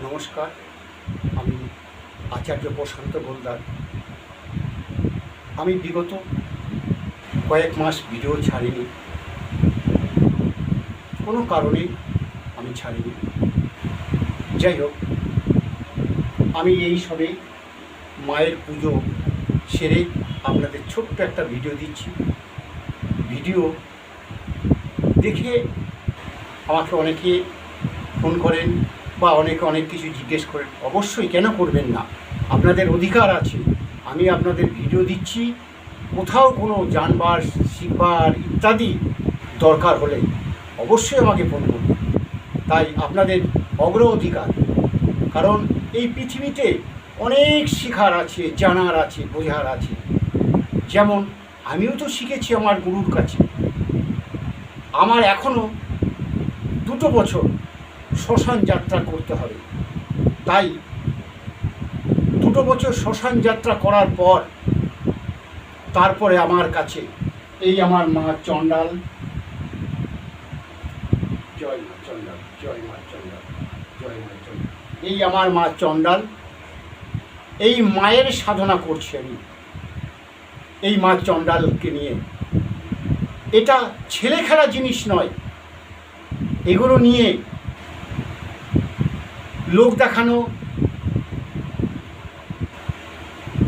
নমস্কার, আমি আচার্য প্রশান্ত গোলদার। আমি বিগত কয়েক মাস ভিডিও ছাড়িনি, কোনো কারণে আমি ছাড়িনি। যাই হোক, আমি এই সবে মায়ের পুজো সেরে আপনাদের ছোট্ট একটা ভিডিও দিচ্ছি। ভিডিও দেখে আমাকে অনেকে ফোন করেন বা অনেকে অনেক কিছু জিজ্ঞেস করেন। অবশ্যই, কেন করবেন না? আপনাদের অধিকার আছে। আমি আপনাদের ভিডিও দিচ্ছি, কোথাও কোনো জানবার শিখবার ইত্যাদি দরকার হলে অবশ্যই আমাকে ফোন করুন। তাই আপনাদের অগ্রাধিকার, কারণ এই পৃথিবীতে অনেক শেখার আছে, জানার আছে, বোঝার আছে। যেমন আমিও তো শিখেছি আমার গুরুর কাছে। আমার এখনও 2 বছর শ্মশান যাত্রা করতে হবে। তাই 2 বছর শ্মশান যাত্রা করার পর তারপরে আমার কাছে এই আমার মা চণ্ডাল, জয় মা চণ্ডাল, জয় মা চণ্ডাল, জয় মা চণ্ডাল, এই আমার মা চণ্ডাল, এই মায়ের সাধনা করছি আমি এই মা চণ্ডালকে নিয়ে। এটা ছেলে খেলা জিনিস নয়। এগুলো নিয়ে লোক দেখানো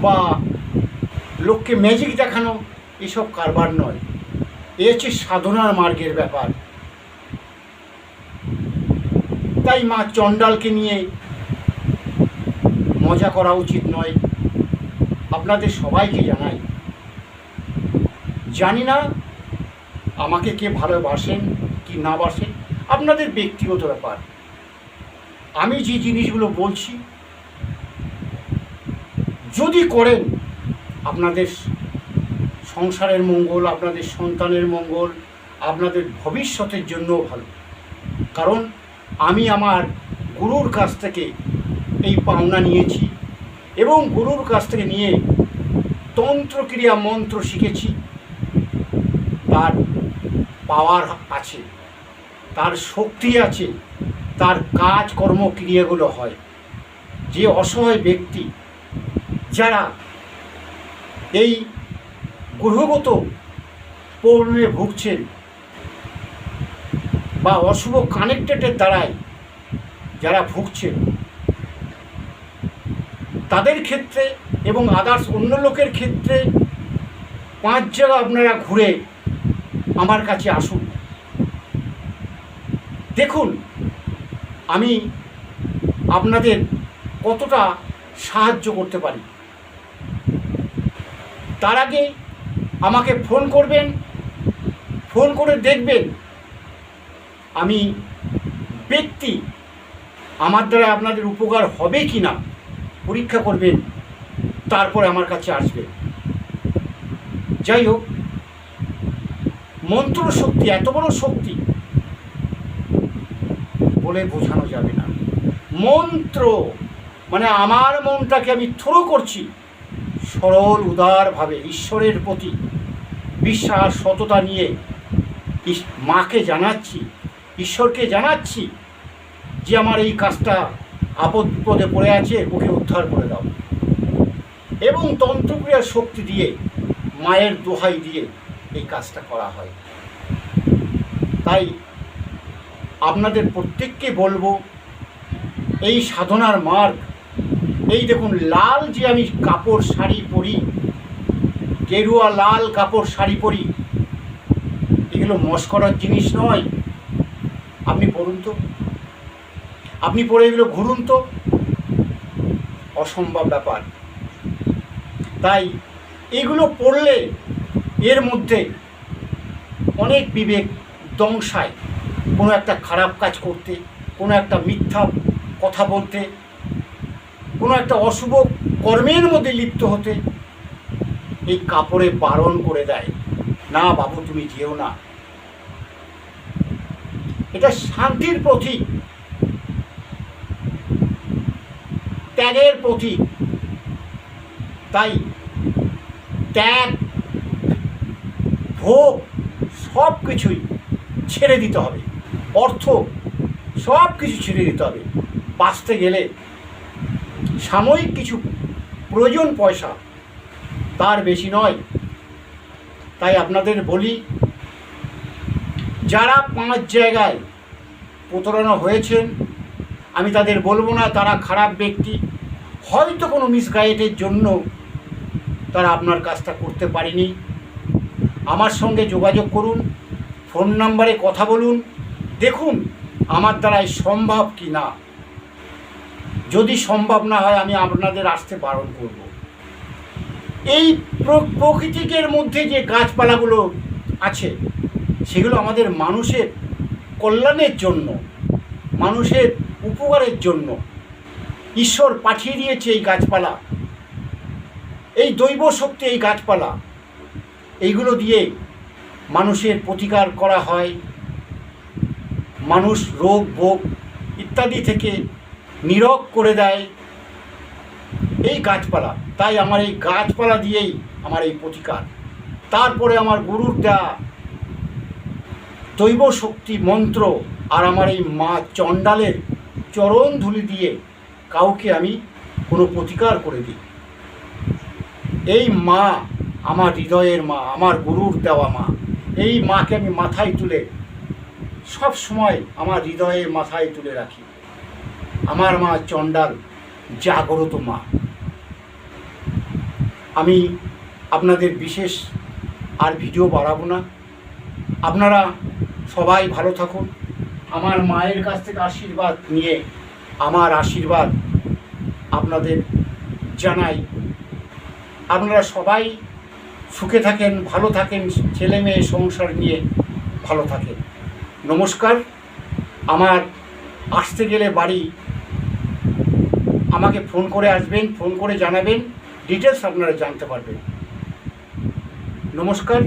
বা লোককে ম্যাজিক দেখানো এসব কারবার নয়। এ হচ্ছে সাধনার মার্গের ব্যাপার। তাই মা চণ্ডালকে নিয়ে মজা করা উচিত নয়। আপনাদের সবাইকে জানাই, জানি না আমাকে কে ভালোবাসেন কি না বাসেন, আপনাদের ব্যক্তিগত ব্যাপার। আমি যে জিনিসগুলো বলছি যদি করেন, আপনাদের সংসারের মঙ্গল, আপনাদের সন্তানের মঙ্গল, আপনাদের ভবিষ্যতের জন্যও ভালো। কারণ আমি আমার গুরুর কাছ থেকে এই পাওনা নিয়েছি এবং গুরুর কাছ থেকে নিয়ে তন্ত্রক্রিয়া মন্ত্র শিখেছি। তার পাওয়ার আছে, তার শক্তি আছে, তার কাজ কর্মক্রিয়াগুলো হয়। যে অসহায় ব্যক্তি যারা এই গ্রহগত প্রবলেমে ভুগছেন বা অশুভ কানেক্টেডের দ্বারায় যারা ভুগছেন, তাদের ক্ষেত্রে এবং আদার্স অন্য লোকের ক্ষেত্রে 5 জায়গা আপনারা ঘুরে আমার কাছে আসুন, দেখুন আমি আপনাদের কতটা সাহায্য করতে পারি। তার আগে আমাকে ফোন করবেন, ফোন করে দেখবেন আমি ব্যক্তি আমার দ্বারা আপনাদের উপকার হবে কি না পরীক্ষা করবেন, তারপরে আমার কাছে আসবেন। যাই হোক, মন্ত্র শক্তি এত বড় শক্তি বলে বোঝানো যাবে না। মন্ত্র মানে আমার মনটাকে আমি থ্রো করছি সরল উদারভাবে ঈশ্বরের প্রতি বিশ্বাস সততা নিয়ে মাকে জানাচ্ছি, ঈশ্বরকে জানাচ্ছি যে আমার এই কাজটা আপদ বিপদে পড়ে আছে, ওকে উদ্ধার করে দাও। এবং তন্ত্রক্রিয়ার শক্তি দিয়ে, মায়ের দোহাই দিয়ে এই কাজটা করা হয়। তাই আপনাদের প্রত্যেককে বলবো, এই সাধনার মার্গ, এই দেখুন লাল যে আমি কাপড় শাড়ি পরি, গেরুয়া লাল কাপড় শাড়ি পরি, এগুলো মস্করার জিনিস নয়। আপনি পড়ুন তো, আপনি পরে এগুলো ঘুরুন তো, অসম্ভব ব্যাপার। তাই এগুলো পড়লে এর মধ্যে অনেক বিবেক দংশায়। কোনো একটা খারাপ কাজ করতে, কোনো একটা মিথ্যা কথা বলতে, কোনো একটা অশুভ কর্মের মধ্যে লিপ্ত হতে এই কাপড়ে বারণ করে দেয়, না বাবু তুমি যেও না। এটা শান্তির প্রতীক, ত্যাগের প্রতীক। তাই ত্যাগ, ভোগ সব কিছুই ছেড়ে দিতে হবে। অর্থ সব কিছু ছেড়ে দিতে হবে। বাঁচতে গেলে সাময়িক কিছু প্রয়োজন পয়সা, তার বেশি নয়। তাই আপনাদের বলি, যারা 5 জায়গায় প্রতারণা হয়েছেন, আমি তাদের বলবো না তারা খারাপ ব্যক্তি, হয়তো কোনো মিসগাইডের জন্য তারা আপনার কাজটা করতে পারেনি। আমার সঙ্গে যোগাযোগ করুন, ফোন নাম্বারে কথা বলুন, দেখুন আমার দ্বারাই সম্ভব কি না। যদি সম্ভব না হয় আমি আপনাদের আসতে বারণ করব। এই প্রকৃতিকের মধ্যে যে গাছপালাগুলো আছে সেগুলো আমাদের মানুষের কল্যাণের জন্য, মানুষের উপকারের জন্য ঈশ্বর পাঠিয়ে দিয়েছে এই গাছপালা, এই দৈব শক্তি, এই গাছপালা, এইগুলো দিয়ে মানুষের প্রতিকার করা হয়। মানুষ রোগ ভোগ ইত্যাদি থেকে নীরোগ করে দেয় এই গাছপালা। তাই আমার এই গাছপালা দিয়েই আমার এই প্রতিকার। তারপরে আমার গুরুর দেওয়া দৈব শক্তি মন্ত্র আর আমার এই মা চণ্ডালের চরণ ধুলি দিয়ে কাউকে আমি কোনো প্রতিকার করে দিই। এই মা আমার হৃদয়ের মা, আমার গুরুর দেওয়া মা। এই মাকে আমি মাথায় তুলে সব সময় আমার হৃদয়ে মাথায় তুলে রাখি। আমার মা চণ্ডাল জাগ্রত মা। আমি আপনাদের বিশেষ আর ভিডিও বাড়াবো না। আপনারা সবাই ভালো থাকুন। আমার মায়ের কাছ থেকে আশীর্বাদ নিয়ে আমার আশীর্বাদ আপনাদের জানাই। আপনারা সবাই সুখে থাকেন, ভালো থাকেন, ছেলে মেয়ে সংসার নিয়ে ভালো থাকেন। নমস্কার। আমার আসতে গেলে বাড়ি আমাকে ফোন করে আসবেন, ফোন করে জানাবেন, ডিটেলস আপনারা জানতে পারবেন। নমস্কার।